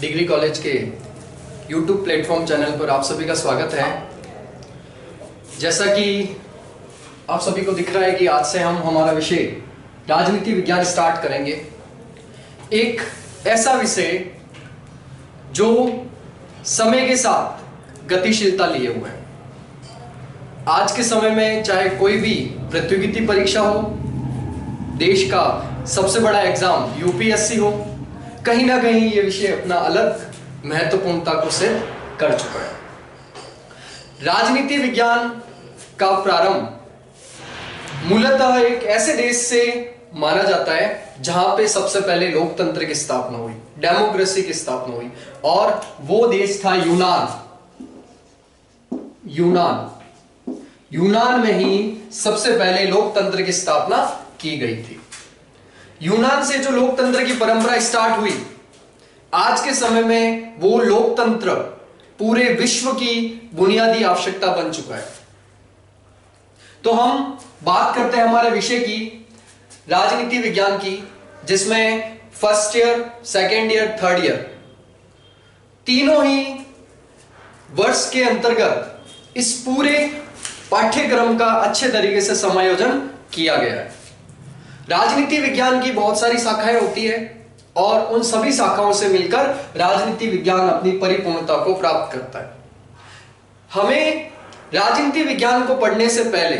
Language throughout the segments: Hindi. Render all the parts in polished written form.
डिग्री कॉलेज के YouTube प्लेटफॉर्म चैनल पर आप सभी का स्वागत है। जैसा कि आप सभी को दिख रहा है कि आज से हम हमारा विषय राजनीति विज्ञान स्टार्ट करेंगे। एक ऐसा विषय जो समय के साथ गतिशीलता लिए हुए है। आज के समय में चाहे कोई भी प्रतियोगिता परीक्षा हो, देश का सबसे बड़ा एग्जाम यूपीएससी हो, कहीं ना कहीं ये विषय अपना अलग महत्वपूर्णता को सिद्ध कर चुका है। राजनीति विज्ञान का प्रारंभ मूलतः एक ऐसे देश से माना जाता है जहां पे सबसे पहले लोकतंत्र की स्थापना हुई, डेमोक्रेसी की स्थापना हुई, और वो देश था यूनान में ही सबसे पहले लोकतंत्र की स्थापना की गई थी। यूनान से जो लोकतंत्र की परंपरा स्टार्ट हुई, आज के समय में वो लोकतंत्र पूरे विश्व की बुनियादी आवश्यकता बन चुका है। तो हम बात करते हैं हमारे विषय की, राजनीति विज्ञान की, जिसमें first year, second year, third year तीनों ही वर्ष के अंतर्गत इस पूरे पाठ्यक्रम का अच्छे तरीके से समायोजन किया गया है। राजनीति विज्ञान की बहुत सारी शाखाएं होती है और उन सभी शाखाओं से मिलकर राजनीति विज्ञान अपनी परिपूर्णता को प्राप्त करता है। हमें राजनीति विज्ञान को पढ़ने से पहले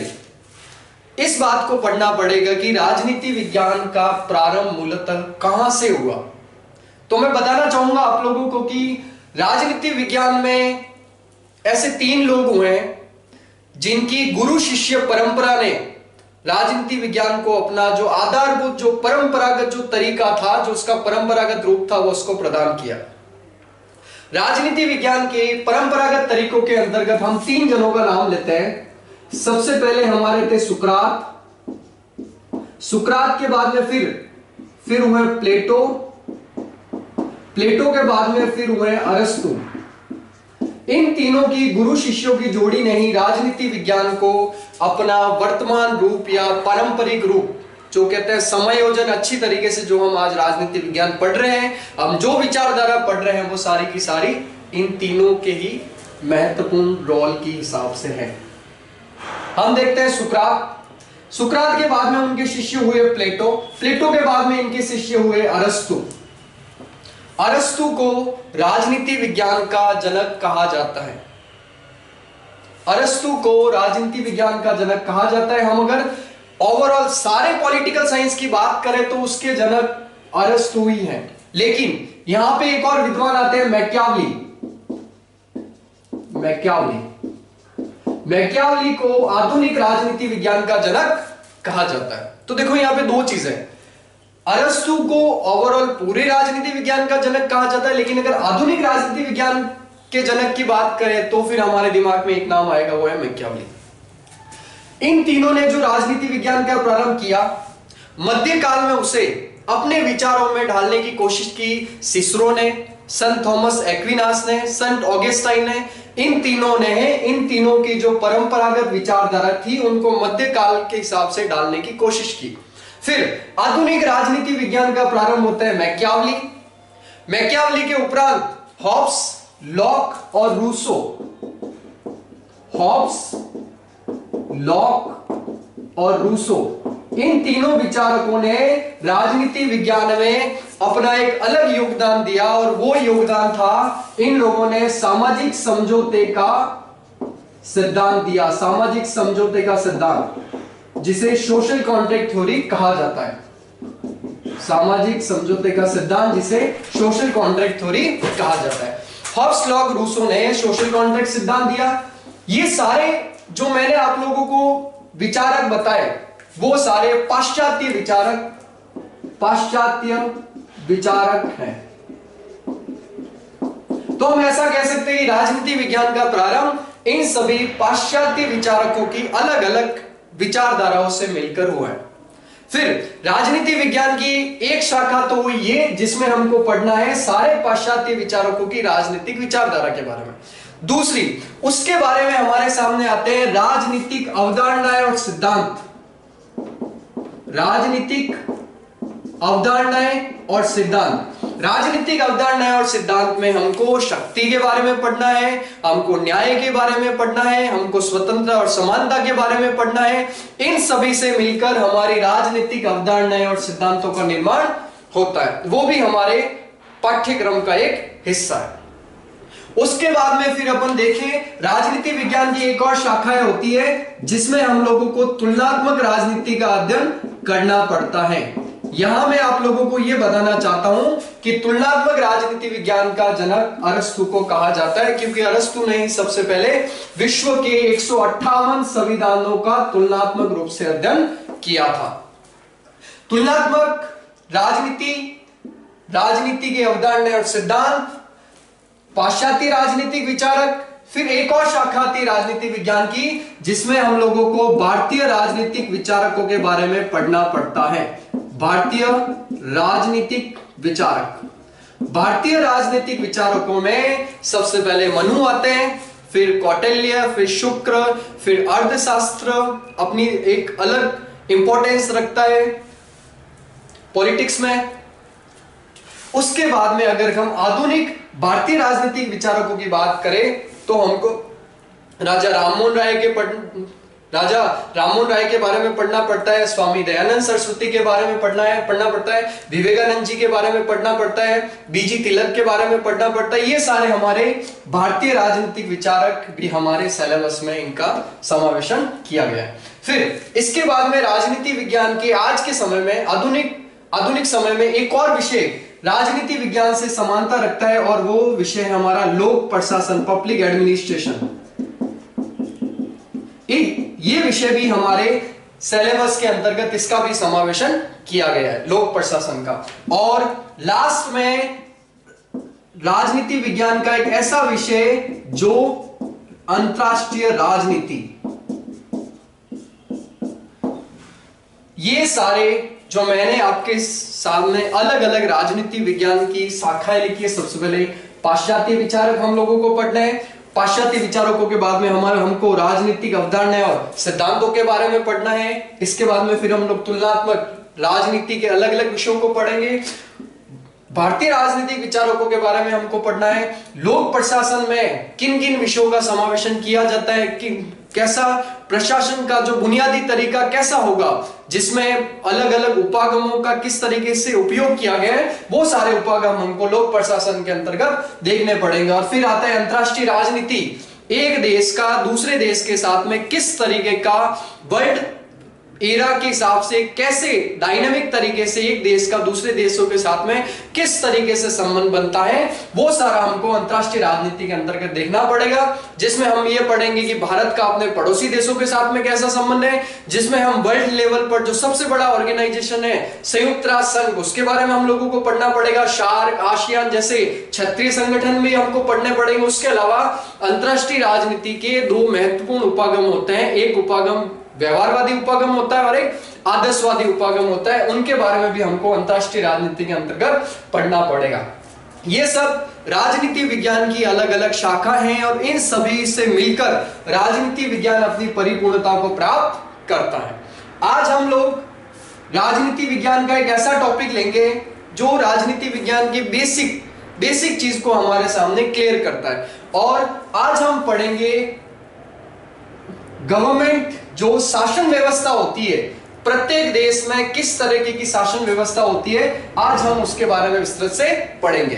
इस बात को पढ़ना पड़ेगा कि राजनीति विज्ञान का प्रारंभ मूलतः कहां से हुआ। तो मैं बताना चाहूंगा आप लोगों को कि राजनीति विज्ञान में ऐसे 3 लोग हुए हैं जिनकी गुरु शिष्य परंपरा ने राजनीति विज्ञान को अपना जो आधारभूत, जो परंपरागत जो तरीका था, जो उसका परंपरागत रूप था, वो उसको प्रदान किया। राजनीति विज्ञान के परंपरागत तरीकों के अंतर्गत हम 3 जनों का नाम लेते हैं। सबसे पहले हमारे थे सुकरात के बाद में फिर हुए प्लेटो के बाद में फिर हुए अरस्तु। इन तीनों की गुरु शिष्यों की जोड़ी ने ही राजनीति विज्ञान को अपना वर्तमान रूप या पारंपरिक रूप, जो कहते हैं समायोजन, अच्छी तरीके से जो हम आज राजनीति विज्ञान पढ़ रहे हैं, हम जो विचारधारा पढ़ रहे हैं, वो सारी की सारी इन तीनों के ही महत्वपूर्ण रोल के हिसाब से है। हम देखते हैं सुकरात के बाद में उनके शिष्य हुए प्लेटो के बाद में इनके शिष्य हुए अरस्तु को राजनीति विज्ञान का जनक कहा जाता है। अरस्तु को राजनीति विज्ञान का जनक कहा जाता है। हम अगर ओवरऑल सारे पॉलिटिकल साइंस की बात करें तो उसके जनक अरस्तु ही हैं। लेकिन यहां पे एक और विद्वान आते हैं, मैकियावली को आधुनिक राजनीति विज्ञान का जनक कहा जाता है। तो देखो यहां पे 2 चीजें, अरस्तु को ओवरऑल पूरे राजनीति विज्ञान का जनक कहा जाता है, लेकिन अगर आधुनिक राजनीति विज्ञान के जनक की बात करें तो फिर हमारे दिमाग में एक नाम आएगा, वो है मैकियावली। इन तीनों ने जो राजनीति विज्ञान का प्रारंभ किया, मध्यकाल में उसे अपने विचारों में ढालने की कोशिश की सिसरो ने, संत थॉमस एक्विनास ने, संत ऑगस्टाइन ने। इन तीनों की जो परंपरागत विचारधारा थी उनको मध्यकाल के हिसाब से डालने की कोशिश की। फिर आधुनिक राजनीति विज्ञान का प्रारंभ होता है मैकियावली के उपरांत हॉब्स, लॉक और रूसो। इन तीनों विचारकों ने राजनीति विज्ञान में अपना एक अलग योगदान दिया, और वो योगदान था, इन लोगों ने सामाजिक समझौते का सिद्धांत दिया। सामाजिक समझौते का सिद्धांत, जिसे सोशल कॉन्ट्रैक्ट थ्योरी कहा जाता है। सामाजिक समझौते का सिद्धांत, जिसे सोशल कॉन्ट्रैक्ट थ्योरी कहा जाता है। हॉब्स, लॉक, रूसो ने सोशल कॉन्ट्रैक्ट सिद्धांत दिया। ये सारे जो मैंने आप लोगों को विचारक बताए, वो सारे पाश्चात्य विचारक हैं। तो हम ऐसा कह सकते हैं कि राजनीति विज्ञान का प्रारंभ इन सभी पाश्चात्य विचारकों की अलग अलग विचारधाराओं से मिलकर हुआ है। फिर राजनीति विज्ञान की एक शाखा तो हुई ये, जिसमें हमको पढ़ना है सारे पाश्चात्य विचारकों की राजनीतिक विचारधारा के बारे में। दूसरी, उसके बारे में हमारे सामने आते हैं राजनीतिक अवधारणाएं और सिद्धांत। राजनीतिक अवधारणाएं और सिद्धांत। राजनीतिक अवधारणाएं और सिद्धांत में हमको शक्ति के बारे में पढ़ना है, हमको न्याय के बारे में पढ़ना है, हमको स्वतंत्रता और समानता के बारे में पढ़ना है। इन सभी से मिलकर हमारी राजनीतिक अवधारणाएं और सिद्धांतों का निर्माण होता है, वो भी हमारे पाठ्यक्रम का एक हिस्सा है। उसके बाद में फिर अपन देखें, राजनीति विज्ञान की एक और शाखा होती है जिसमें हम लोगों को तुलनात्मक राजनीति का अध्ययन करना पड़ता है। यहां मैं आप लोगों को यह बताना चाहता हूं कि तुलनात्मक राजनीति विज्ञान का जनक अरस्तु को कहा जाता है, क्योंकि अरस्तु ने ही सबसे पहले विश्व के 158 संविधानों का तुलनात्मक रूप से अध्ययन किया था। तुलनात्मक राजनीति के अवधारणा और सिद्धांत, पाश्चात्य राजनीतिक विचारक, फिर एक और शाखा थी राजनीति विज्ञान की जिसमें हम लोगों को भारतीय राजनीतिक विचारकों के बारे में पढ़ना पड़ता है। भारतीय राजनीतिक विचारक, भारतीय राजनीतिक विचारकों में सबसे पहले मनु आते हैं, फिर कौटिल्य, फिर शुक्र, फिर अर्थशास्त्र अपनी एक अलग इंपॉर्टेंस रखता है पॉलिटिक्स में। उसके बाद में अगर हम आधुनिक भारतीय राजनीतिक विचारकों की बात करें तो हमको राजा राममोहन राय के बारे में पढ़ना पड़ता है, स्वामी दयानंद सरस्वती के बारे में पढ़ना पड़ता है, विवेकानंद जी के बारे में पढ़ना पड़ता है, बीजी तिलक के बारे में पढ़ना पड़ता है। ये सारे हमारे भारतीय राजनीतिक विचारक भी हमारे सिलेबस में इनका समावेशन किया गया है। फिर इसके बाद में राजनीति विज्ञान के आज के समय में आधुनिक समय में एक और विषय राजनीति विज्ञान से समानता रखता है और वो विषय है हमारा लोक प्रशासन, पब्लिक एडमिनिस्ट्रेशन। ये विषय भी हमारे सिलेबस के अंतर्गत इसका भी समावेशन किया गया है, लोक प्रशासन का। और लास्ट में राजनीति विज्ञान का एक ऐसा विषय जो अंतरराष्ट्रीय राजनीति, ये सारे जो मैंने आपके सामने अलग अलग राजनीति विज्ञान की शाखाएं लिखी है। सबसे पहले पाश्चात्य विचारक हम लोगों को पढ़ना है, पाश्चात्य विचारकों के बाद में हमको राजनीतिक अवधारणा और सिद्धांतों के बारे में पढ़ना है। इसके बाद में फिर हम लोग तुलनात्मक राजनीति के अलग अलग विषयों को पढ़ेंगे। भारतीय राजनीतिक विचारकों के बारे में हमको पढ़ना है। लोक प्रशासन में किन किन विषयों का समावेशन किया जाता है, कि कैसा प्रशासन का जो बुनियादी तरीका कैसा होगा, जिसमें अलग अलग उपागमों का किस तरीके से उपयोग किया गया है, वो सारे उपागम हमको लोक प्रशासन के अंतर्गत देखने पड़ेंगे। और फिर आता है अंतरराष्ट्रीय राजनीति, एक देश का दूसरे देश के साथ में किस तरीके का वर्ल्ड एरा के हिसाब से कैसे डायनामिक तरीके से एक देश का दूसरे देशों के साथ में किस तरीके से संबंध बनता है, वो सारा हमको अंतरराष्ट्रीय राजनीति के अंतर्गत देखना पड़ेगा। जिसमें हम ये पढ़ेंगे कि भारत का अपने पड़ोसी देशों के साथ में कैसा संबंध है, जिसमें हम वर्ल्ड लेवल पर जो सबसे बड़ा ऑर्गेनाइजेशन है संयुक्त राष्ट्र संघ, उसके बारे में हम लोगों को पढ़ना पड़ेगा। सार्क, आसियान जैसे क्षेत्रीय संगठन भी हमको पढ़ने पड़ेंगे। उसके अलावा अंतरराष्ट्रीय राजनीति के दो महत्वपूर्ण उपागम होते हैं, एक उपागम व्यवहारवादी उपागम होता है और एक आदर्शवादी उपागम होता है। उनके बारे में भी हमको अंतरराष्ट्रीय राजनीति के अंतर्गत पढ़ना पड़ेगा। ये सब राजनीति विज्ञान की अलग अलग शाखा हैं और इन सभी से मिलकर राजनीति विज्ञान अपनी परिपूर्णता को प्राप्त करता है। आज हम लोग राजनीति विज्ञान का एक ऐसा टॉपिक लेंगे जो राजनीति विज्ञान की बेसिक चीज को हमारे सामने क्लियर करता है। और आज हम पढ़ेंगे गवर्नमेंट, जो शासन व्यवस्था होती है प्रत्येक देश में, किस तरीके की शासन व्यवस्था होती है, आज हम उसके बारे में विस्तृत से पढ़ेंगे।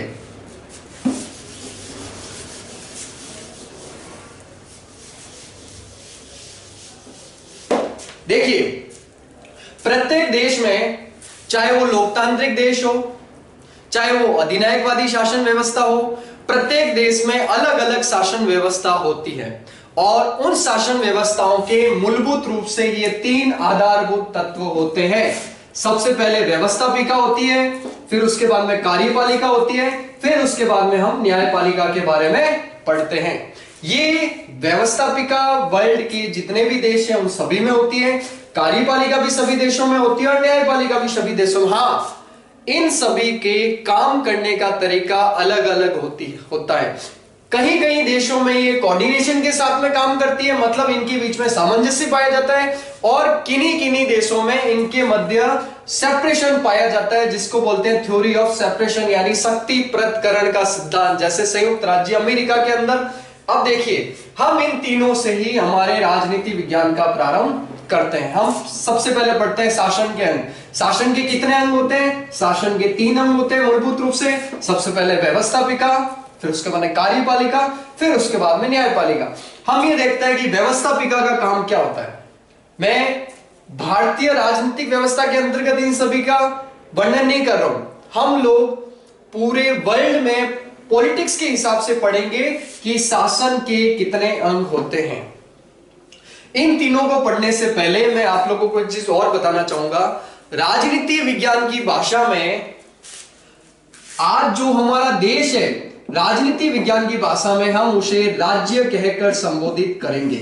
देखिए, प्रत्येक देश में, चाहे वो लोकतांत्रिक देश हो, चाहे वो अधिनायकवादी शासन व्यवस्था हो, प्रत्येक देश में अलग अलग शासन व्यवस्था होती है। और उन शासन व्यवस्थाओं के मूलभूत रूप से ये तीन आधारभूत तत्व होते हैं। सबसे पहले व्यवस्थापिका होती है, फिर उसके बाद में कार्यपालिका होती है, फिर उसके बाद में हम न्यायपालिका के बारे में पढ़ते हैं। ये व्यवस्थापिका वर्ल्ड के जितने भी देश हैं उन सभी में होती है, कार्यपालिका भी सभी देशों में होती है और न्यायपालिका भी सभी देशों में। हाँ, इन सभी के काम करने का तरीका अलग अलग होता है। कहीं कहीं देशों में ये कोऑर्डिनेशन के साथ में काम करती है, मतलब इनके बीच में सामंजस्य पाया जाता है, और किन्हीं किन्हीं देशों में इनके मध्य सेपरेशन पाया जाता है, जिसको बोलते हैं थ्योरी ऑफ सेपरेशन, यानी शक्ति पृथक्करण का सिद्धांत, जैसे संयुक्त राज्य अमेरिका के अंदर। अब देखिए, हम इन तीनों से ही हमारे राजनीति विज्ञान का प्रारंभ करते हैं। हम सबसे पहले पढ़ते हैं शासन के अंग। शासन के कितने अंग होते हैं? शासन के 3 अंग होते हैं मूलभूत रूप से। सबसे पहले व्यवस्थापिका, फिर उसके बाद कार्यपालिका, फिर उसके बाद में न्यायपालिका। हम ये देखते हैं कि व्यवस्थापिका का काम क्या होता है। मैं भारतीय राजनीतिक व्यवस्था के अंतर्गत इन सभी का वर्णन नहीं कर रहा हूं। हम लोग पूरे वर्ल्ड में पॉलिटिक्स के हिसाब से पढ़ेंगे कि शासन के कितने अंग होते हैं। इन तीनों को पढ़ने से पहले मैं आप लोगों को एक चीज और बताना चाहूंगा। राजनीति विज्ञान की भाषा में आज जो हमारा देश है, राजनीति विज्ञान की भाषा में हम उसे राज्य कहकर संबोधित करेंगे।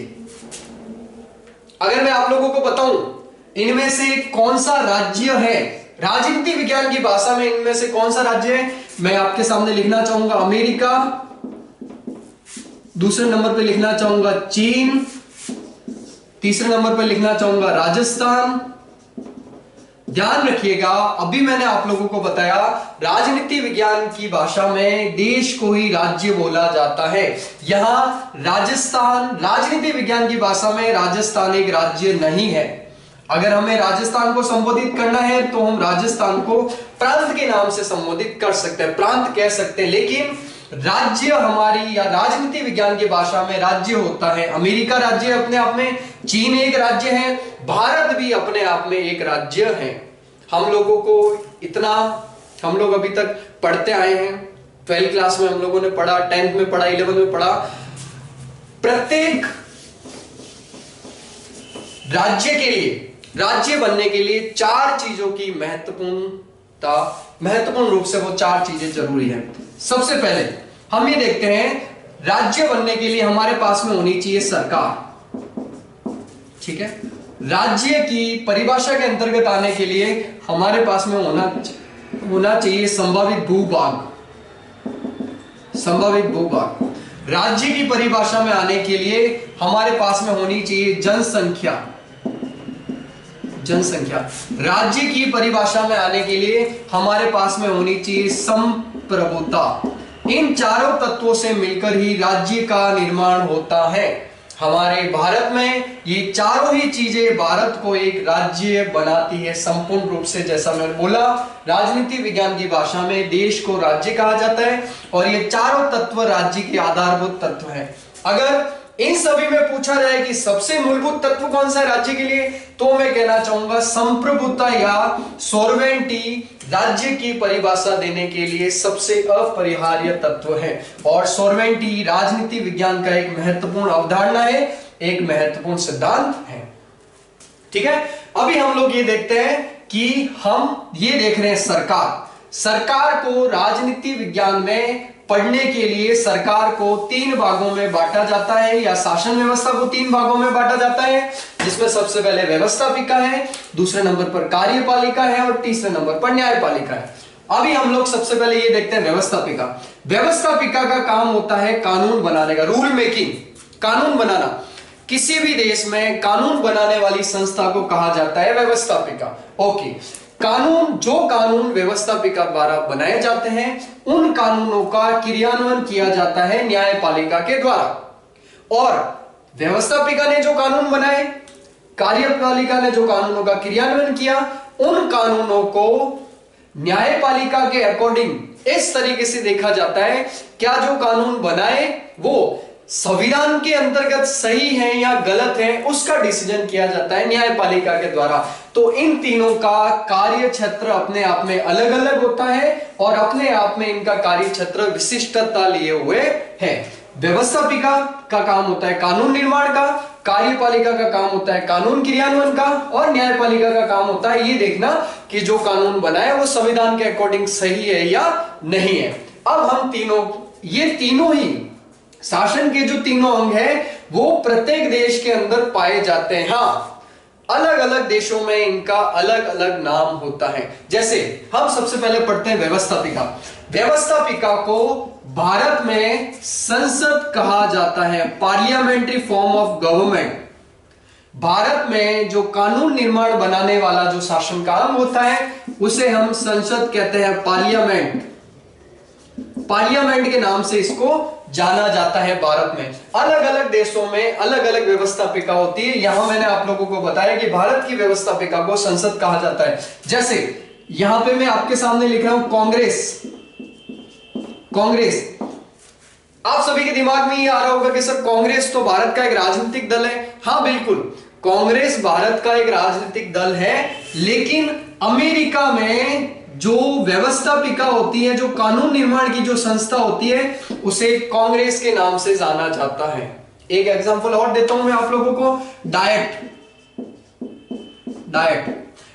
अगर मैं आप लोगों को बताऊं इनमें से कौन सा राज्य है, राजनीति विज्ञान की भाषा में इनमें से कौन सा राज्य है, मैं आपके सामने लिखना चाहूंगा अमेरिका, दूसरे नंबर पे लिखना चाहूंगा चीन, तीसरे नंबर पर लिखना चाहूंगा राजस्थान। ध्यान रखिएगा, अभी मैंने आप लोगों को बताया राजनीति विज्ञान की भाषा में देश को ही राज्य बोला जाता है। यहां राजस्थान, राजनीति विज्ञान की भाषा में राजस्थान एक राज्य नहीं है। अगर हमें राजस्थान को संबोधित करना है तो हम राजस्थान को प्रांत के नाम से संबोधित कर सकते हैं, प्रांत कह सकते हैं। लेकिन राज्य हमारी या राजनीति विज्ञान की भाषा में राज्य होता है अमेरिका राज्य अपने आप में, चीन एक राज्य है, भारत भी अपने आप में एक राज्य है। हम लोगों को इतना, हम लोग अभी तक पढ़ते आए हैं, 12th क्लास में हम लोगों ने पढ़ा, 10th में पढ़ा, 11th में पढ़ा, प्रत्येक राज्य के लिए, राज्य बनने के लिए 4 चीजों की महत्वपूर्ण रूप से वो 4 चीजें जरूरी है। सबसे पहले हम ये देखते हैं, राज्य बनने के लिए हमारे पास में होनी चाहिए सरकार। ठीक है, राज्य की परिभाषा के अंतर्गत आने के लिए हमारे पास में होना चाहिए संभावित भूभाग, संभावित भूभाग। राज्य की परिभाषा में आने के लिए हमारे पास में होनी चाहिए जनसंख्या, जनसंख्या। राज्य की परिभाषा में आने के लिए हमारे पास में होनी चाहिए संप्रभुता। इन चारों तत्वों से मिलकर ही राज्य का निर्माण होता है। हमारे भारत में ये चारों ही चीजें भारत को एक राज्य बनाती है संपूर्ण रूप से। जैसा मैंने बोला, राजनीति विज्ञान की भाषा में देश को राज्य कहा जाता है और ये चारों तत्व राज्य के आधारभूत तत्व हैं। अगर इन सभी में पूछा जाए कि सबसे मूलभूत तत्व कौन सा है राज्य के लिए, तो मैं कहना चाहूंगा संप्रभुता या सॉर्वेंटी राज्य की परिभाषा देने के लिए सबसे अपरिहार्य तत्व है। और सॉर्वेंटी राजनीति विज्ञान का एक महत्वपूर्ण अवधारणा है, एक महत्वपूर्ण सिद्धांत है। ठीक है, अभी हम लोग ये देखते हैं कि हम ये देख रहे हैं सरकार को राजनीति विज्ञान में पढ़ने के लिए सरकार को 3 भागों में बांटा जाता है, या शासन व्यवस्था को 3 भागों में बांटा जाता है, जिसमें सबसे पहले व्यवस्थापिका है, दूसरे नंबर पर कार्यपालिका है और तीसरे नंबर पर न्यायपालिका है। अभी हम लोग सबसे पहले ये देखते हैं व्यवस्थापिका। व्यवस्थापिका का काम होता है कानून बनाने का, रूल मेकिंग, कानून बनाना। किसी भी देश में कानून बनाने वाली संस्था को कहा जाता है व्यवस्थापिका। ओके, जो कानून व्यवस्थापिका द्वारा बनाए जाते हैं उन कानूनों का क्रियान्वयन किया जाता है न्यायपालिका के द्वारा। और व्यवस्थापिका ने जो कानून बनाए, कार्यपालिका ने जो कानूनों का क्रियान्वयन किया, उन कानूनों को न्यायपालिका के अकॉर्डिंग इस तरीके से देखा जाता है, क्या जो कानून बनाए वो संविधान के अंतर्गत सही है या गलत है, उसका डिसीजन किया जाता है न्यायपालिका के द्वारा। तो इन तीनों का कार्य क्षेत्र अपने आप में अलग अलग होता है और अपने आप में इनका कार्य क्षेत्र विशिष्टता लिए हुए है। व्यवस्थापिका का काम होता है कानून निर्माण का, कार्यपालिका का काम होता है कानून क्रियान्वयन का, और न्यायपालिका का काम होता है ये देखना कि जो कानून बना है वो संविधान के अकॉर्डिंग सही है या नहीं है। अब हम ये तीनों ही शासन के जो तीनों अंग हैं वो प्रत्येक देश के अंदर पाए जाते हैं। हाँ, अलग अलग देशों में इनका अलग अलग नाम होता है। जैसे हम सबसे पहले पढ़ते हैं व्यवस्थापिका। व्यवस्थापिका को भारत में संसद कहा जाता है, parliamentary form of government. Bharat में जो कानून निर्माण बनाने वाला जो शासन का अंग होता है उसे हम संसद कहते हैं, पार्लियामेंट। पार्लियामेंट के नाम से इसको जाना जाता है। भारत में अलग अलग देशों में अलग अलग व्यवस्थापिका होती है। यहां मैंने आप लोगों को बताया कि भारत की व्यवस्थापिका को संसद कहा जाता है। जैसे यहां पे मैं आपके सामने लिख रहा हूं कांग्रेस। कांग्रेस, आप सभी के दिमाग में ये आ रहा होगा कि सर कांग्रेस तो भारत का एक राजनीतिक दल है। हाँ बिल्कुल, कांग्रेस भारत का एक राजनीतिक दल है, लेकिन अमेरिका में जो व्यवस्थापिका होती है, जो कानून निर्माण की जो संस्था होती है, उसे कांग्रेस के नाम से जाना जाता है। एक एग्जांपल और देता हूं मैं आप लोगों को, डायट।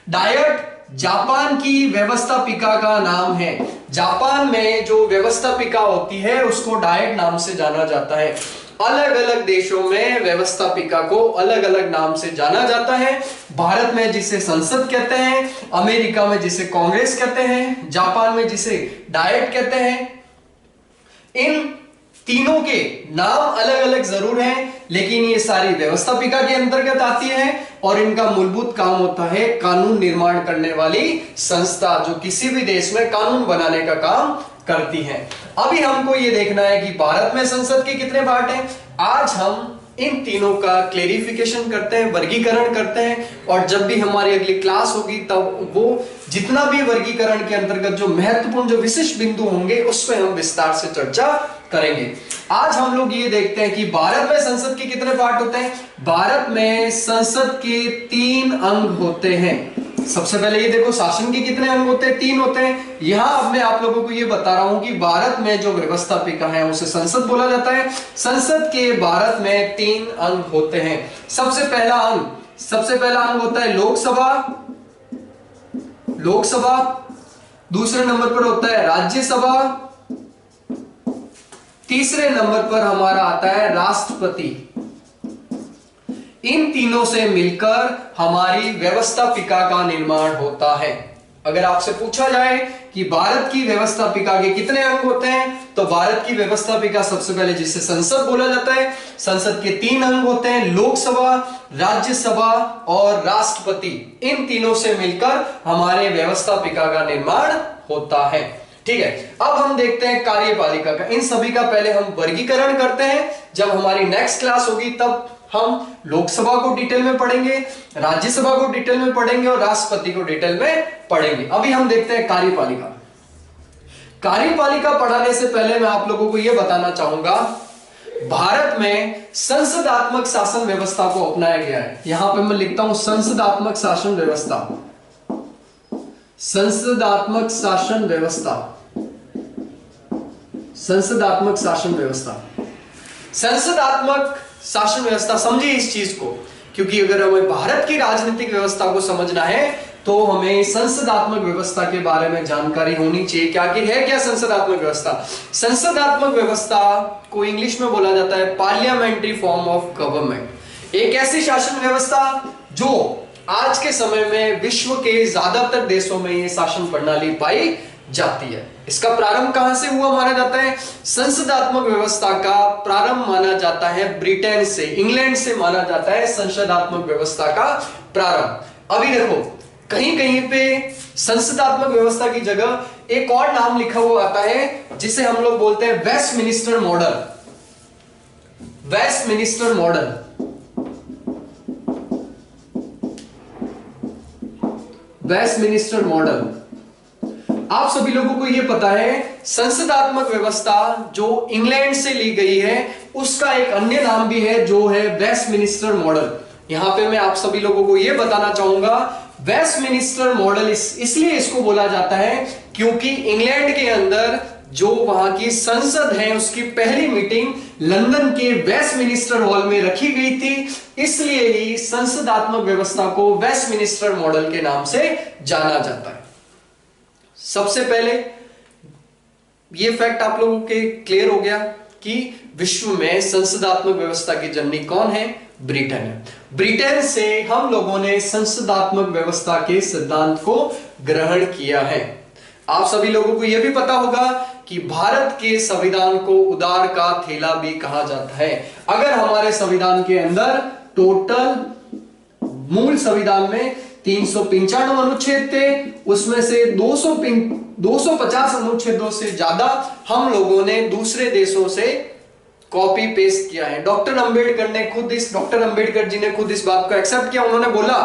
डायट जापान की व्यवस्थापिका का नाम है। जापान में जो व्यवस्थापिका होती है उसको डायट नाम से जाना जाता है। अलग अलग देशों में व्यवस्थापिका को अलग अलग नाम से जाना जाता है। भारत में जिसे संसद कहते हैं, अमेरिका में जिसे कांग्रेस कहते हैं, जापान में जिसे डायट कहते हैं। इन तीनों के नाम अलग अलग जरूर हैं, लेकिन ये सारी व्यवस्थापिका के अंतर्गत आती है और इनका मूलभूत काम होता है कानून निर्माण करने वाली संस्था, जो किसी भी देश में कानून बनाने का काम करती है। अभी हमको ये देखना है कि भारत में संसद के कितने पार्ट हैं। आज हम इन तीनों का क्लेरिफिकेशन करते हैं, वर्गीकरण करते हैं, और जब भी हमारी अगली क्लास होगी तब वो जितना भी वर्गीकरण के अंतर्गत जो महत्वपूर्ण जो विशिष्ट बिंदु होंगे उस पर हम विस्तार से चर्चा करेंगे। आज हम लोग ये देखते हैं कि भारत में संसद के कितने पार्ट होते हैं। भारत में संसद के 3 अंग होते हैं। सबसे पहले ये देखो, शासन के कितने अंग होते हैं, 3 होते हैं। यहां अब मैं आप लोगों को ये बता रहा हूं कि भारत में जो व्यवस्थापिका है उसे संसद बोला जाता है। संसद के भारत में 3 अंग होते हैं। सबसे पहला अंग होता है लोकसभा। दूसरे नंबर पर होता है राज्यसभा। तीसरे नंबर पर हमारा आता है राष्ट्रपति। इन तीनों से मिलकर हमारी व्यवस्थापिका का निर्माण होता है। अगर आपसे पूछा जाए कि भारत की व्यवस्थापिका के कितने अंग होते हैं, तो भारत की व्यवस्थापिका सबसे पहले जिसे संसद बोला जाता है, संसद के 3 अंग होते हैं, लोकसभा, राज्यसभा और राष्ट्रपति। इन तीनों से मिलकर हमारे व्यवस्थापिका का निर्माण होता है। ठीक है, अब हम देखते हैं कार्यपालिका का। इन सभी का पहले हम वर्गीकरण करते हैं। जब हमारी नेक्स्ट क्लास होगी तब हम लोकसभा को डिटेल में पढ़ेंगे, राज्यसभा को डिटेल में पढ़ेंगे और राष्ट्रपति को डिटेल में पढ़ेंगे। अभी हम देखते हैं कार्यपालिका। कार्यपालिका पढ़ाने से पहले मैं आप लोगों को यह बताना चाहूंगा, भारत में संसदात्मक शासन व्यवस्था को अपनाया गया है। यहां पे मैं लिखता हूं संसदात्मक शासन व्यवस्था। संसदात्मक शासन व्यवस्था। संसदात्मक शासन व्यवस्था। संसदात्मक शासन व्यवस्था, समझिए इस चीज को, क्योंकि अगर हमें भारत की राजनीतिक व्यवस्था को समझना है तो हमें संसदात्मक व्यवस्था के बारे में जानकारी होनी चाहिए। क्या संसदात्मक व्यवस्था? संसदात्मक व्यवस्था को इंग्लिश में बोला जाता है पार्लियामेंट्री फॉर्म ऑफ गवर्नमेंट। एक ऐसी शासन व्यवस्था जो आज के समय में विश्व के ज्यादातर देशों में ये शासन प्रणाली पाई जाती है। इसका प्रारंभ कहां से हुआ माना जाता है? संसदात्मक व्यवस्था का प्रारंभ माना जाता है ब्रिटेन से, इंग्लैंड से माना जाता है संसदात्मक व्यवस्था का प्रारंभ। अभी देखो, कहीं कहीं पे संसदात्मक व्यवस्था की जगह एक और नाम लिखा हुआ आता है जिसे हम लोग बोलते हैं Westminster model. Westminster model. Westminster model. आप सभी लोगों को यह पता है संसदात्मक व्यवस्था जो इंग्लैंड से ली गई है उसका एक अन्य नाम भी है जो है वेस्टमिनिस्टर मॉडल। यहां पे मैं आप सभी लोगों को यह बताना चाहूंगा, वेस्टमिनिस्टर मॉडल इसलिए इसको बोला जाता है क्योंकि इंग्लैंड के अंदर जो वहां की संसद है उसकी पहली मीटिंग लंदन के वेस्टमिनिस्टर हॉल में रखी गई थी, इसलिए ही संसदात्मक व्यवस्था को वेस्टमिनिस्टर मॉडल के नाम से जाना जाता है। सबसे पहले यह फैक्ट आप लोगों के क्लियर हो गया कि विश्व में संसदात्मक व्यवस्था की जननी कौन है? ब्रिटेन है। ब्रिटेन से हम लोगों ने संसदात्मक व्यवस्था के सिद्धांत को ग्रहण किया है। आप सभी लोगों को यह भी पता होगा कि भारत के संविधान को उदार का थैला भी कहा जाता है। अगर हमारे संविधान के अंदर टोटल मूल संविधान में 395 अनुच्छेद थे, उसमें से 250 अनुच्छेदों से ज्यादा हम लोगों ने दूसरे देशों से कॉपी पेस्ट किया है। डॉक्टर अंबेडकर जी ने खुद इस बात को एक्सेप्ट किया। उन्होंने बोला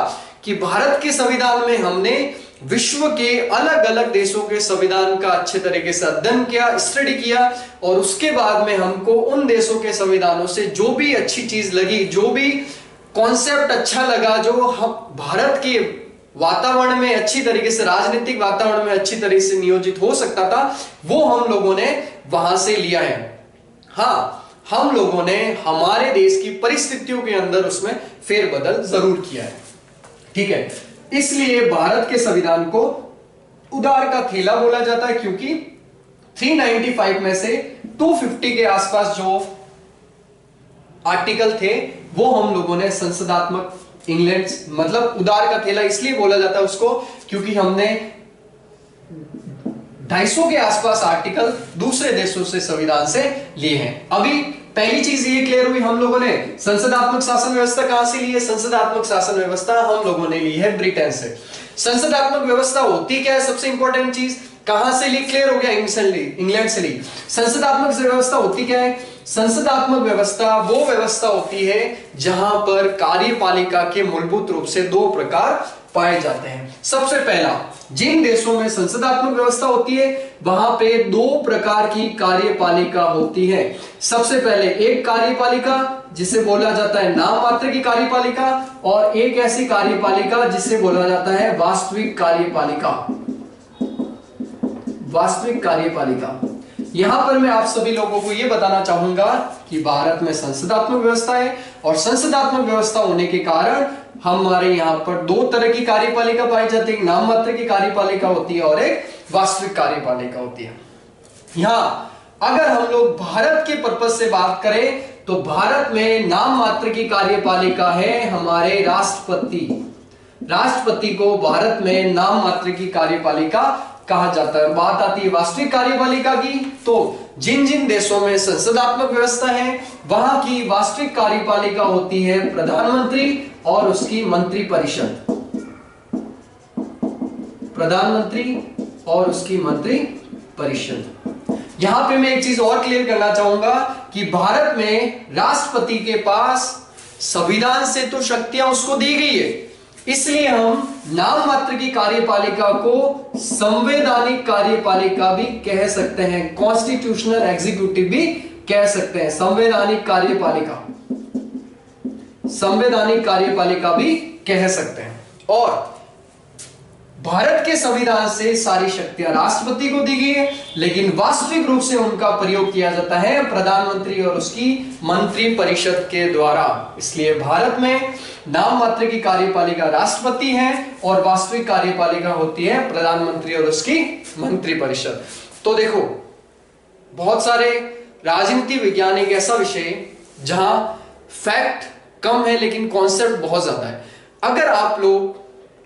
कि भारत के संविधान में हमने विश्व के अलग अलग देशों के संविधान का अच्छे तरीके से अध्ययन किया, स्टडी किया, और उसके बाद में हमको उन देशों के संविधानों से जो भी अच्छी चीज लगी, जो भी कॉन्सेप्ट अच्छा लगा, जो हम भारत के वातावरण में अच्छी तरीके से, राजनीतिक वातावरण में अच्छी तरीके से नियोजित हो सकता था, वो हम लोगों ने वहां से लिया है। हाँ, हम लोगों ने हमारे देश की परिस्थितियों के अंदर उसमें फेरबदल जरूर किया है। ठीक है, इसलिए भारत के संविधान को उदार का थैला बोला जाता है, क्योंकि 395 में से 250 के आसपास जो आर्टिकल थे वो हम लोगों ने संसदात्मक इंग्लैंड, मतलब उदार का थैला इसलिए बोला जाता है उसको क्योंकि हमने 250 के आसपास आर्टिकल दूसरे देशों से संविधान से लिए हैं। अभी पहली चीज ये क्लियर हुई, हम लोगों ने संसदात्मक शासन व्यवस्था कहां से ली है? संसदात्मक शासन व्यवस्था हम लोगों ने ली है ब्रिटेन से। संसदात्मक व्यवस्था होती क्या है? सबसे इंपॉर्टेंट चीज कहां से ली? क्लियर हो गया, इंग्लैंड से ली। संसदात्मक व्यवस्था होती क्या है? संसदात्मक व्यवस्था वो व्यवस्था होती है जहां पर कार्यपालिका के मूलभूत रूप से दो प्रकार पाए जाते हैं। सबसे पहला, जिन देशों में संसदात्मक व्यवस्था होती है वहां पे दो प्रकार की कार्यपालिका होती है। सबसे पहले एक कार्यपालिका जिसे बोला जाता है नाम मात्र की कार्यपालिका, और एक ऐसी कार्यपालिका जिसे बोला जाता है वास्तविक कार्यपालिका। वास्तविक कार्यपालिका। यहां पर मैं आप सभी लोगों को यह बताना चाहूंगा कि भारत में संसदात्मक व्यवस्था है, और संसदात्मक व्यवस्था होने के कारण हमारे यहां पर दो तरह की कार्यपालिका पाई जाती है। एक नाम मात्र की कार्यपालिका होती है और एक वास्तविक कार्यपालिका होती है। यहां अगर हम लोग भारत के पर्पज से बात करें तो भारत में नाम मात्र की कार्यपालिका है हमारे राष्ट्रपति। राष्ट्रपति को भारत में नाम मात्र की कार्यपालिका कहा जाता है। बात आती है वास्तविक कार्यपालिका की, तो जिन जिन देशों में संसदात्मक व्यवस्था है वहां की वास्तविक कार्यपालिका होती है प्रधानमंत्री और उसकी मंत्रिपरिषद। प्रधानमंत्री और उसकी मंत्रिपरिषद। यहां पे मैं एक चीज और क्लियर करना चाहूंगा कि भारत में राष्ट्रपति के पास संविधान से तो शक्तियां उसको दी गई है, इसलिए हम नाम मात्र की कार्यपालिका को संवैधानिक कार्यपालिका भी कह सकते हैं, कॉन्स्टिट्यूशनल एग्जीक्यूटिव भी कह सकते हैं। संवैधानिक कार्यपालिका, संवैधानिक कार्यपालिका भी कह सकते हैं। और भारत के संविधान से सारी शक्तियां राष्ट्रपति को दी गई है, लेकिन वास्तविक रूप से उनका प्रयोग किया जाता है प्रधानमंत्री और उसकी मंत्रिपरिषद के द्वारा। इसलिए भारत में नाम मात्र की कार्यपालिका राष्ट्रपति है और वास्तविक कार्यपालिका होती है प्रधानमंत्री और उसकी मंत्रिपरिषद। तो देखो, बहुत सारे राजनीति विज्ञान एक ऐसा विषय जहां फैक्ट कम है लेकिन कॉन्सेप्ट बहुत ज्यादा है। अगर आप लोग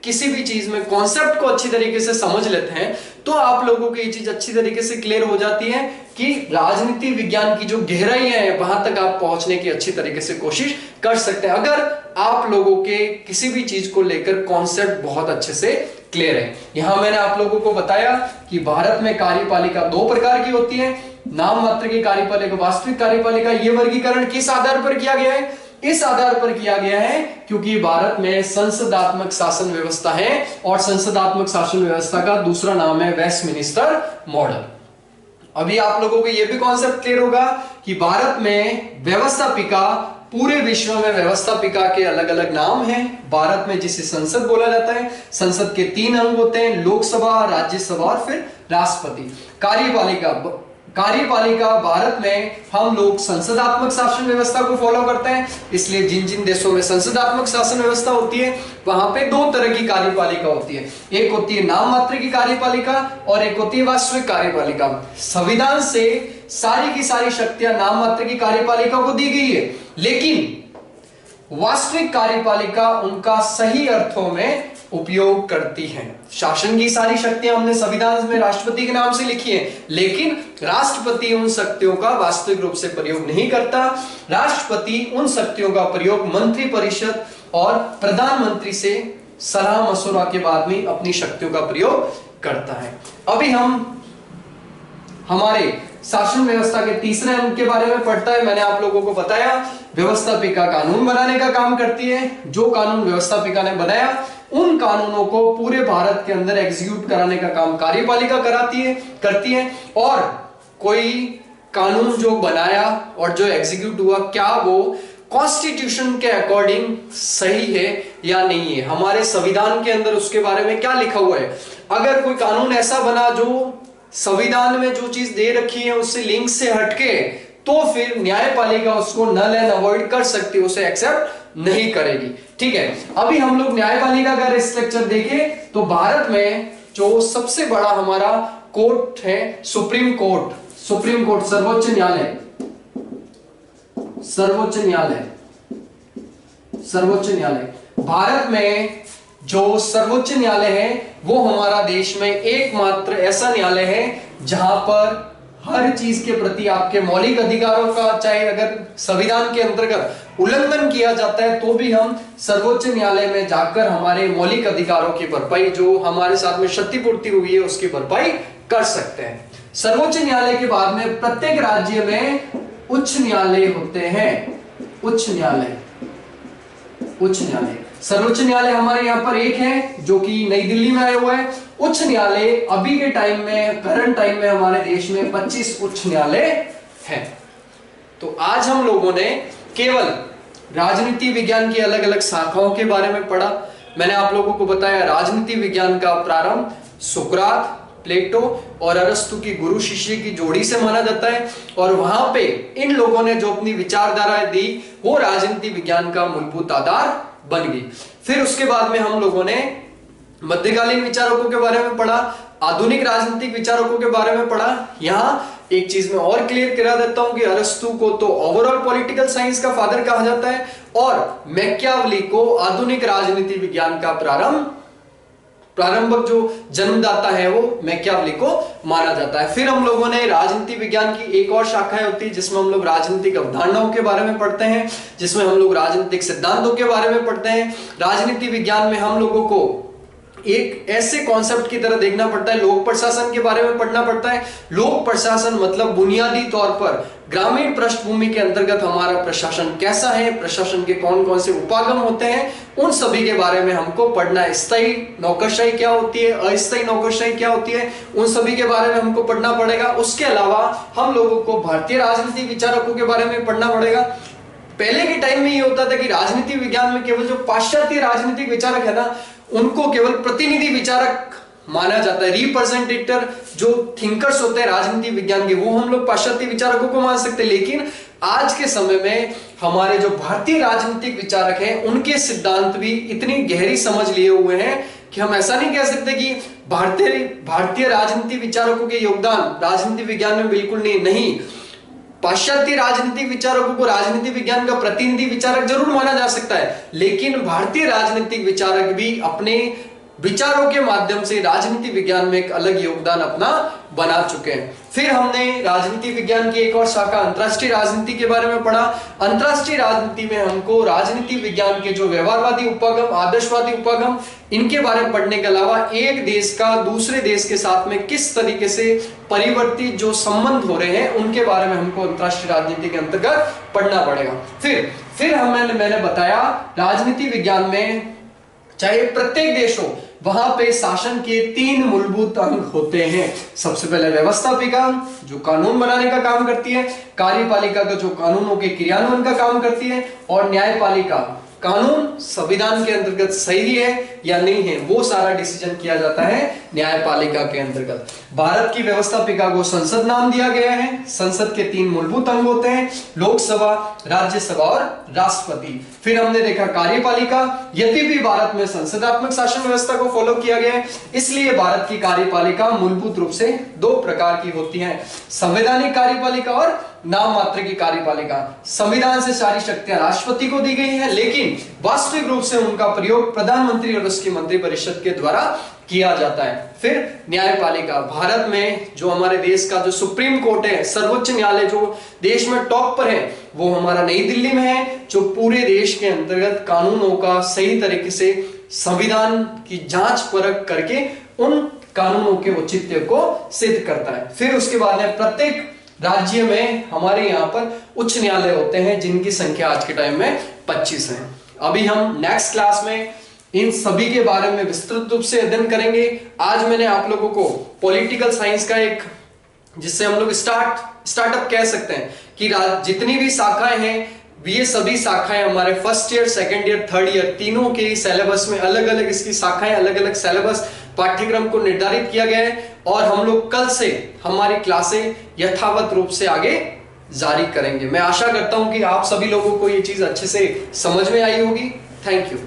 किसी भी चीज में कॉन्सेप्ट को अच्छी तरीके से समझ लेते हैं तो आप लोगों को ये चीज अच्छी तरीके से क्लियर हो जाती है कि राजनीति विज्ञान की जो गहराइयां हैं वहां तक आप पहुंचने की अच्छी तरीके से कोशिश कर सकते हैं, अगर आप लोगों के किसी भी चीज को लेकर कॉन्सेप्ट बहुत अच्छे से क्लियर है। यहां मैंने आप लोगों को बताया कि भारत में कार्यपालिका दो प्रकार की होती है, नाम मात्र की कार्यपालिका, वास्तविक कार्यपालिका। ये वर्गीकरण किस आधार पर किया गया है? इस आधार पर किया गया है क्योंकि भारत में संसदात्मक शासन व्यवस्था है, और संसदात्मक शासन व्यवस्था का दूसरा नाम है वेस्टमिनिस्टर मॉडल। अभी आप लोगों को यह भी कॉन्सेप्ट क्लियर होगा कि भारत में व्यवस्थापिका, पूरे विश्व में व्यवस्थापिका के अलग अलग नाम हैं। भारत में जिसे संसद बोला जाता है, संसद के 3 अंग होते हैं, लोकसभा, राज्यसभा और फिर राष्ट्रपति। कार्यपालिका भारत में हम लोग संसदात्मक शासन व्यवस्था को फॉलो करते हैं, इसलिए जिन जिन देशों में संसदात्मक शासन व्यवस्था होती है वहां पे दो तरह की कार्यपालिका होती है। एक होती है नाम मात्र की कार्यपालिका और एक होती है वास्तविक कार्यपालिका। संविधान से सारी की सारी शक्तियां नाम मात्र की कार्यपालिका को दी गई है, लेकिन वास्तविक कार्यपालिका उनका सही अर्थों में उपयोग करती हैं। शासन की सारी शक्तियां हमने संविधान में राष्ट्रपति के नाम से लिखी है, लेकिन राष्ट्रपति उन शक्तियों का वास्तविक रूप से प्रयोग नहीं करता। राष्ट्रपति उन शक्तियों का प्रयोग मंत्रिपरिषद और प्रधानमंत्री से सलाह मशवरा के बाद में अपनी शक्तियों का प्रयोग करता है। अभी हम हमारे शासन व्यवस्था के तीसरे अंग के बारे में पढ़ता है। मैंने आप लोगों को बताया व्यवस्थापिका कानून बनाने का काम करती है। जो कानून व्यवस्थापिका ने बनाया उन कानूनों को पूरे भारत के अंदर एग्जीक्यूट कराने का काम कार्यपालिका करती है। और कोई कानून जो बनाया और जो एग्जीक्यूट हुआ, क्या वो कॉन्स्टिट्यूशन के अकॉर्डिंग सही है या नहीं है, हमारे संविधान के अंदर उसके बारे में क्या लिखा हुआ है। अगर कोई कानून ऐसा बना जो संविधान में जो चीज दे रखी है उससे लिंक से हटके, तो फिर न्यायपालिका उसको नल एंड अवॉइड कर सकती है, उसे एक्सेप्ट नहीं करेगी। ठीक है, अभी हम लोग न्यायपालिका का स्ट्रक्चर देखें तो भारत में जो सबसे बड़ा हमारा कोर्ट है सुप्रीम कोर्ट, सर्वोच्च न्यायालय, भारत में जो सर्वोच्च न्यायालय है वो हमारा देश में एकमात्र ऐसा न्यायालय है जहां पर हर चीज के प्रति आपके मौलिक अधिकारों का, चाहे अगर संविधान के अंतर्गत उल्लंघन किया जाता है तो भी हम सर्वोच्च न्यायालय में जाकर हमारे मौलिक अधिकारों की भरपाई, जो हमारे साथ में क्षतिपूर्ति हुई है उसकी भरपाई कर सकते हैं। सर्वोच्च न्यायालय के बाद में प्रत्येक राज्य में उच्च न्यायालय होते हैं। उच्च न्यायालय, सर्वोच्च न्यायालय हमारे यहाँ पर एक है जो कि नई दिल्ली में आया हुआ है। उच्च न्यायालय अभी के टाइम में, करंट टाइम में हमारे देश में 25 उच्च न्यायालय हैं। तो आज हम लोगों ने केवल राजनीति विज्ञान की अलग अलग शाखाओं के बारे में पढ़ा। मैंने आप लोगों को बताया राजनीति विज्ञान का प्रारंभ सुकरात, प्लेटो और अरस्तु की गुरु शिष्य की जोड़ी से माना जाता है, और वहां पे इन लोगों ने जो अपनी विचारधाराएं दी वो राजनीति विज्ञान का मूलभूत आधार बन गई। फिर उसके बाद में हम लोगों ने मध्यकालीन विचारकों के बारे में पढ़ा, आधुनिक राजनीतिक विचारकों के बारे में पढ़ा। यहां एक चीज मैं और क्लियर करा देता हूं कि अरस्तु को तो ओवरऑल पॉलिटिकल साइंस का फादर कहा जाता है और मैकियावेली को आधुनिक राजनीति विज्ञान का प्रारंभक जो जन्मदाता है वो मैकियावेली को माना जाता है। फिर हम लोगों ने राजनीति विज्ञान की एक और शाखाएं होती है जिसमें हम लोग राजनीतिक अवधारणाओं के बारे में पढ़ते हैं, जिसमें हम लोग राजनीतिक सिद्धांतों के बारे में पढ़ते हैं। राजनीति विज्ञान में हम लोगों को एक ऐसे कॉन्सेप्ट की तरह देखना पड़ता है, लोक प्रशासन के बारे में पढ़ना पड़ता है। लोक प्रशासन मतलब बुनियादी तौर पर ग्रामीण पृष्ठभूमि के अंतर्गत हमारा प्रशासन कैसा है, प्रशासन के कौन कौन से उपागम होते हैं, उन सभी के बारे में हमको पढ़ना है। स्थायी नौकरशाही क्या होती है, अस्थायी नौकरशाही क्या होती है, उन सभी के बारे में हमको पढ़ना पड़ेगा। उसके अलावा हम लोगों को भारतीय राजनीतिक विचारकों के बारे में पढ़ना पड़ेगा। पहले के टाइम में ये होता था कि राजनीति विज्ञान में केवल जो पाश्चात्य राजनीतिक विचारक है ना उनको केवल प्रतिनिधि विचारक माना जाता है, रिप्रेजेंटेटर जो थिंकर्स होते हैं राजनीति विज्ञान के, वो हम लोग पाश्चात्य विचारकों को मान सकते हैं। लेकिन आज के समय में हमारे जो भारतीय राजनीतिक विचारक हैं उनके सिद्धांत भी इतनी गहरी समझ लिए हुए हैं कि हम ऐसा नहीं कह सकते कि भारतीय राजनीति विचारकों के योगदान राजनीति विज्ञान में बिल्कुल नहीं। पाश्चात्य राजनीतिक विचारकों को राजनीति विज्ञान का प्रतिनिधि विचारक जरूर माना जा सकता है, लेकिन भारतीय राजनीतिक विचारक भी अपने विचारों के माध्यम से राजनीति विज्ञान में एक अलग योगदान अपना बना चुके हैं। फिर हमने राजनीति विज्ञान की एक और शाखा अंतरराष्ट्रीय राजनीति के बारे में पढ़ा। अंतरराष्ट्रीय राजनीति में हमको राजनीति विज्ञान के जो व्यवहारवादी उपागम, आदर्शवादी उपागम, इनके बारे में पढ़ने के अलावा एक देश का दूसरे देश के साथ में किस तरीके से परिवर्तित जो संबंध हो रहे हैं उनके बारे में हमको अंतरराष्ट्रीय राजनीति के अंतर्गत पढ़ना पड़ेगा। फिर मैंने बताया राजनीति विज्ञान में चाहे प्रत्येक देश हो वहां पे शासन के 3 मूलभूत अंग होते हैं। सबसे पहले व्यवस्थापिका जो कानून बनाने का काम करती है, कार्यपालिका का जो कानूनों के क्रियान्वयन का काम करती है, और न्यायपालिका कानून संविधान के अंतर्गत सही है या नहीं है वो सारा डिसीजन किया जाता है न्यायपालिका के अंतर्गत। भारत की व्यवस्थापिका को संसद नाम दिया गया है। संसद के 3 मूलभूत अंग होते हैं, लोकसभा, राज्यसभा और राष्ट्रपति। फिर हमने देखा कार्यपालिका, यदि भी भारत में संसदात्मक शासन व्यवस्था को फॉलो किया गया है इसलिए भारत की कार्यपालिका मूलभूत रूप से 2 प्रकार की होती है, संवैधानिक कार्यपालिका और नाम मात्र की कार्यपालिका। संविधान से सारी शक्तियां राष्ट्रपति को दी गई है, लेकिन वास्तविक रूप से उनका प्रयोग प्रधानमंत्री और उसकी मंत्रिपरिषद के द्वारा किया जाता है। फिर न्यायपालिका, भारत में जो हमारे देश का जो सुप्रीम कोर्ट है, सर्वोच्च न्यायालय जो देश में टॉप पर है, वो हमारा नई दिल्ली में है, जो पूरे देश के अंतर्गत कानूनों का सही तरीके से संविधान की जांच परख करके उन कानूनों के औचित्य को सिद्ध करता है। फिर उसके बाद में प्रत्येक राज्य में हमारे यहाँ पर उच्च न्यायालय होते हैं, जिनकी संख्या आज के टाइम में 25 है। अभी हम नेक्स्ट क्लास में इन सभी के बारे में विस्तृत रूप से अध्ययन करेंगे। आज मैंने आप लोगों को पॉलिटिकल साइंस का एक, जिससे हम लोग स्टार्टअप कह सकते हैं कि जितनी भी शाखाएं हैं, ये सभी शाखाएं हमारे first year, second year, third year तीनों के सिलेबस में अलग अलग इसकी शाखाएं, अलग अलग सिलेबस पाठ्यक्रम को निर्धारित किया गया है। और हम लोग कल से हमारी क्लासें यथावत रूप से आगे जारी करेंगे। मैं आशा करता हूं कि आप सभी लोगों को ये चीज अच्छे से समझ में आई होगी। Thank you.